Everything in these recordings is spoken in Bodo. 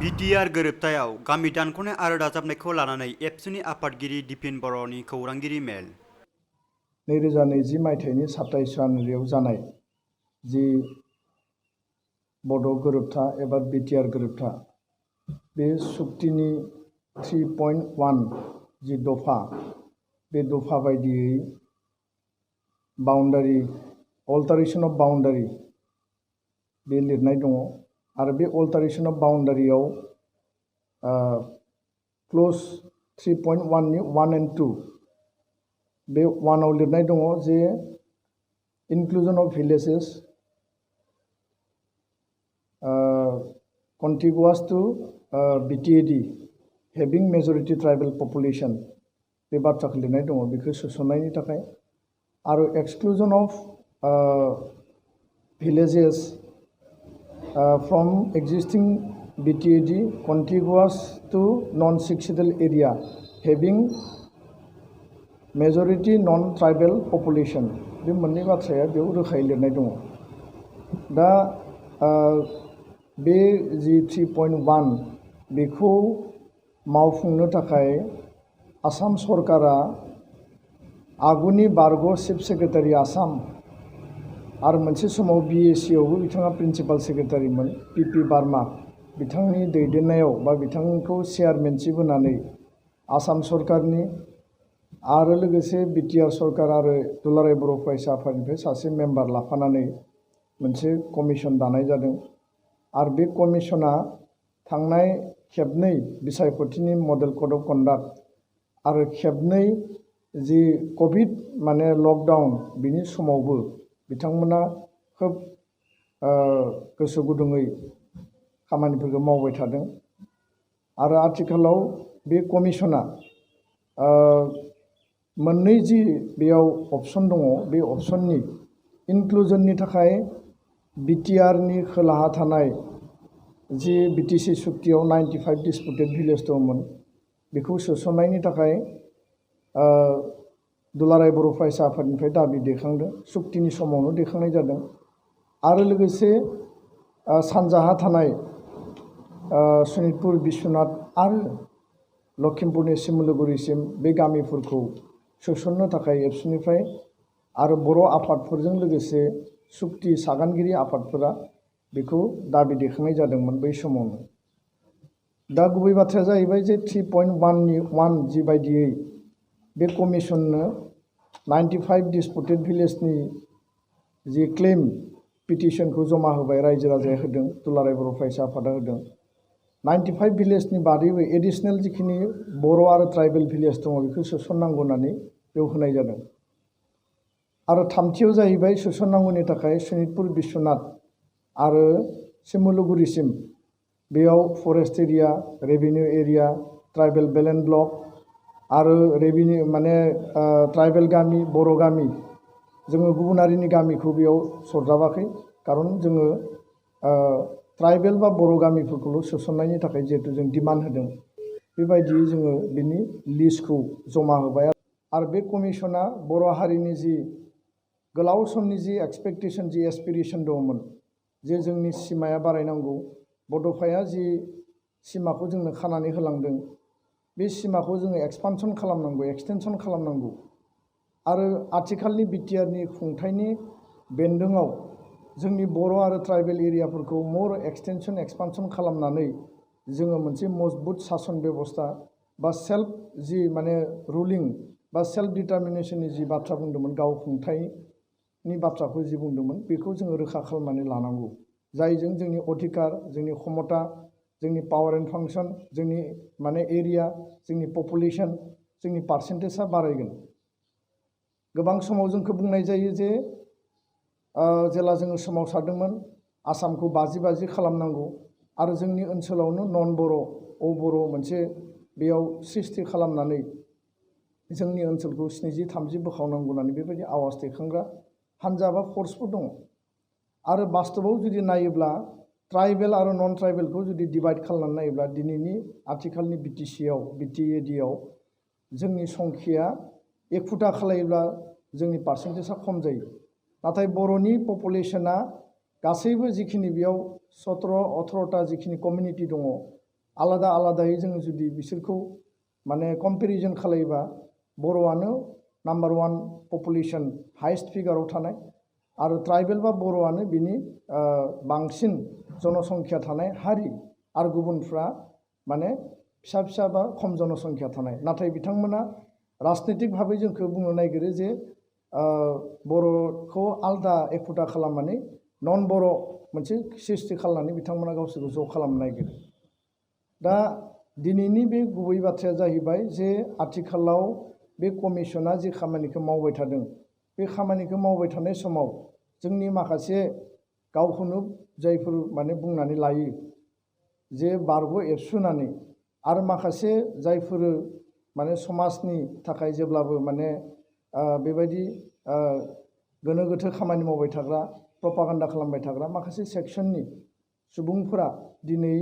बिटिआर गोरोबथायाव गामि दानख'नाय आरो दाजाबनायखौ लानानै एबसुनि आफादगिरि दिपिन बर'नि खौरांगिरि मेल। 2020 मायथाइनि 27 जानुवारियाव जानाय जि बड' गोरोबथा एबा बिटिआर गोरोबथा बे सुक्तिनि 3.1 जि दफा बे दफा बायदियै बाउन्डारि अल्टारेशन अफ बाउन्डारि बे लिरनाय दङ आरो बे अल्टारेशन अफ बाउन्डारियाव क्ल'ज 3.1 नि 1 and 2 बे 1 आव लिरनाय दङ जे inclusion of villages contiguous to BTAD having majority tribal population बे बाथ्राखौ लिरनाय दङ बेखौ सोसननायनि थाखाय आरो exclusion of villages from existing BTAD contiguous to non-succeedal area having majority non-tribal population बे मोननै बाथ्राया बेयाव रोखायै लिरनाय दङ। दा बे जि 3.1 बेखौ मावफुंनो थाखाय आसाम सरकारा आगुनि बारग' चिफ सेक्रेटारि आसाम आरो मोनसे समाव BAC आवबो बिथाङा प्रिन्सिपाल सेक्रेटारिमोन PP बार्मा बिथांनि दैदेननायाव बा बिथांखौ चेयारमेनशिप होनानै आसाम सरकारनि आरो लोगोसे बिटिआर सरकार आरो दुलाराय बर' फरायसा आफादनिफ्राय सासे मेम्बार लाफानानै मोनसे कमिसन दानाय जादों आरो बे कमिसना थांनाय खेबनै बिसायख'थिनि मडेल कड अफ कन्डाक्ट आरो खेबनै जि कभिड माने लकडाउन बिनि समावबो बिथांमोना खोब गोसो गुदुङै खामानिफोरखौ मावबाय थादों आरो आथिखालाव बे कमिसना मोननै जि बेयाव अपसन दङ बे अपसननि इनक्लुजननि थाखाय बिटिआरनि खोलाहा थानाय जि बिटिसि सुक्तियाव 95 डिसपुटेड भिलेज दंमोन बेखौ सोसननायनि थाखाय दुलाराय बर' फरायसा आफादनिफ्राय दाबि दैखांदों सुक्तिनि समावनो दैखांनाय जादों आरो लोगोसे सानजाहा थानाय सनितपुर बिश्वनाथ आरो लखिमपुरनि सिमुलुगुरिसिम बे गामिफोरखौ सोसननो थाखाय एबसुनिफ्राय आरो बर' आफादफोरजों लोगोसे सुक्ति सागानगिरि आफादफोरा बेखौ दाबि दैखांनाय जादोंमोन बै समावनो। दा गुबै बाथ्राया जाहैबाय जे 3.1 नि 1 जि बायदियै बे कमिसननो 95 डिसपुटेड भिलेजनि जि क्लेम पिटिशनखौ जमा होबाय रायजो राजाया होदों दुलाराय बर' फरायसा आफादा होदों 95 भिलेजनि बादैबो एडिशनेल जिखिनि बर' आरो ट्राइबेल भिलेज दङ बेखौ सोसननांगौ होननानै बेयाव होनाय जादों आरो थामथियाव जाहैबाय सोसननांगौनि थाखाय सनितपुर बिश्वनाथ आरो सिमुलुगुरिसिम बेयाव forest area revenue area tribal belt block आरो रेभिनिउ माने ट्राइबेल गामि बर' गामि जोङो गुबुन हारिनि गामिखौ बेयाव सरजाबाखै खारन जोङो ट्राइबेल बा बर' गामिफोरखौल' सोसननायनि थाखाय जिहेतु जों डिमान्ड होदों बेबायदियै जोङो बिनि लिस्टखौ जमा होबाय आरो बे कमिसना बर' हारिनि जि गोलाव समनि जि एक्सपेक्टेशन जि एसपिरेशन दङमोन जे जोंनि सिमाया बारायनांगौ बड'फाया जि सिमाखौ जोंनो खानानै होलांदों बे सिमाखौ जोङो एक्सपानसन खालामनांगौ एक्सटेनसन खालामनांगौ आरो आथिखालनि बिटिआरनि खुंथायनि बेन्दोङाव जोंनि बर' आरो ट्राइबेल एरियाफोरखौ मोर एक्सटेनसन एक्सपानसन खालामनानै जोङो मोनसे मजबुत सासन बेबस्था बा सेल्फ जि माने रुलिं बा सेल्फ डिटारमिनेशननि जि बाथ्रा बुंदोंमोन गाव खुंथायनि बाथ्राखौ जि बुंदोंमोन बेखौ जोङो रोखा खालामनानै लानांगौ जायजों जोंनि अधिकार जोंनि क्षमता जोंनि पावार एन्ड फांसन जोंनि माने एरिया जोंनि पपुलेसन जोंनि पार्सेन्टेजआ बारायगोन। गोबां समाव जोंखौ बुंनाय जायो जे जेला जोङो सोमावसारदोंमोन आसामखौ 50-50 खालामनांगौ आरो जोंनि ओनसोलावनो नन बर' बर' मोनसे बेयाव सृष्टि खालामनानै जोंनि ओनसोलखौ 70-30 बोखावनांगौ होननानै बेबायदि आवाज दैखांग्रा हान्जा बा फर्सफोर दङ आरो बास्तबाव जुदि नायोब्ला ट्राइबेल आरो नन ट्राइबेलखौ जुदि डिभाइड खालामनानै नायोब्ला दिनैनि आथिखालनि बिटिसिआव बिटिएडिआव जोंनि संख्याया एखुथा खालायोब्ला जोंनि पार्सेन्टेजआ खम जायो नाथाय बर'नि पपुलेशना गासैबो जिखिनि बेयाव 17-18टा जिखिनि कमिउनिटि दङ आलादा आलादायै जोङो जुदि बिसोरखौ माने कम्पेरिजन खालायोबा बर'आनो नाम्बार 1 पपुलेसन हाइस्ट फिगाराव थानाय आरो ट्राइबेल बा बर'आनो बिनि बांसिन जनसंख्या थानाय हारि आरो गुबुनफ्रा माने फिसा फिसा बा खम जनसंख्या थानाय नाथाय बिथांमोना राजनीतिक भाबै जोंखौ बुंनो नागिरो जे बर'खौ आलदा एखुदा खालामनानै नन बर' मोनसे सृष्टि खालामनानै बिथांमोना गावसोरखौ ज' खालामनो नागिरो दा दिनैनि बे गुबै बाथ्राया जाहैबाय जे आथिखालाव बे कमिसना जे खामानिखौ मावबाय थादों बे खामानिखौ मावबाय थानाय समाव जोंनि माखासे गावखौनो जायफोर माने बुंनानै लायो जे बारग' एबसुनानै आरो माखासे जायफोर माने समाजनि थाखाय जेब्लाबो माने बेबायदि गोनो गोथो खामानि मावबाय थाग्रा प्रपागान्डा खालामबाय थाग्रा माखासे सेक्सननि सुबुंफोरा दिनै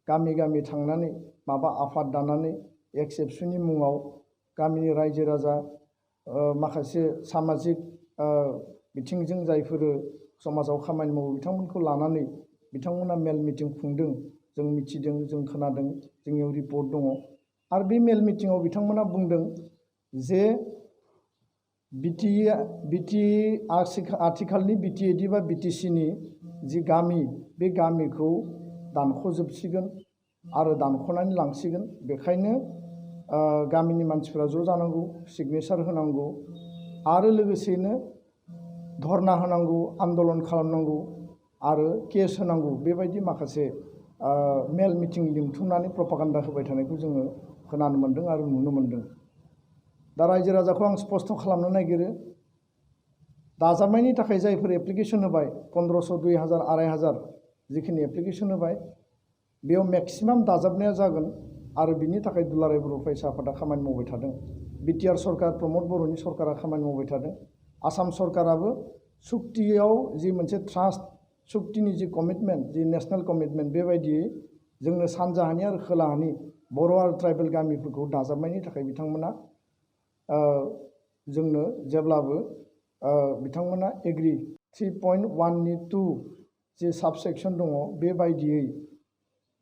गामि गामि थांनानै माबा आफाद दानानै एक्स एबसुनि मुङाव गामिनि रायजो राजा माखासे सामाजिक बिथिंजों जायफोर समाजाव खामानि मावो बिथांमोनखौ लानानै बिथांमोना मेल मिटिं खुंदों जों मिथिदों जों खोनादों जोंनियाव रिपर्ट दङ आरो बे मेल मिटिङाव बिथांमोना बुंदों जे आथिखालनि बिटिएडि बा बिटिसिनि जि गामि बे गामिखौ दानख'जोबसिगोन आरो दानख'नानै लांसिगोन बेखायनो गामिनि मानसिफ्रा ज' जानांगौ सिगनेसार होनांगौ आरो लोगोसेनो धरना होनांगौ आन्दलन खालामनांगौ आरो केस होनांगौ बेबायदि माखासे मेल मिटिं लिंथुमनानै प्रपागान्डा होबाय थानायखौ जोङो खोनानो मोन्दों आरो नुनो मोन्दों दा रायजो राजाखौ आं स्पष्ट खालामनो नागिरो दाजाबनायनि थाखाय जायफोर एप्लिकेसन होबाय 1500 2000 2500 जिखिनि एप्लिकेसन होबाय बेयाव मेक्सिमाम दाजाबनाया जागोन आरो बिनि थाखाय दुलाराय बर' फरायसा आफादा खामानि मावबाय थादों बिटिआर सरकार प्रमद बर'नि सरकारा खामानि मावबाय थादों आसाम सरकाराबो सुक्तियाव जि मोनसे ट्रास्ट सुक्तिनि जि कमिटमेन्ट जि नेशनेल कमिटमेन्ट बेबायदियै जोंनो सानजाहानि आरो खोलाहानि बर' आरो ट्राइबेल गामिफोरखौ दाजाबनायनि थाखाय बिथांमोना जोंनो जेब्लाबो बिथांमोना एग्रि 3.1नि 2 जे साबसेक्सन दङ बेबायदियै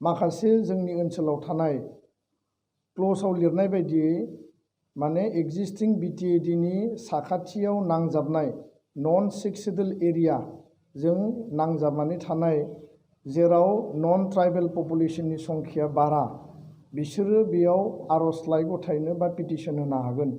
माखासे जोंनि ओनसोलाव थानाय क्ल'जआव लिरनाय बायदियै माने एक्जिस्टिं बिटिएडिनि साखाथियाव नांजाबनाय नन 6 सेडुल एरिया जों नांजाबनानै थानाय जेराव नन ट्राइबेल पपुलेसननि संख्या बारा बिसोरो बेयाव आर'जलाइ गथायनो बा पिटिसन होनो हागोन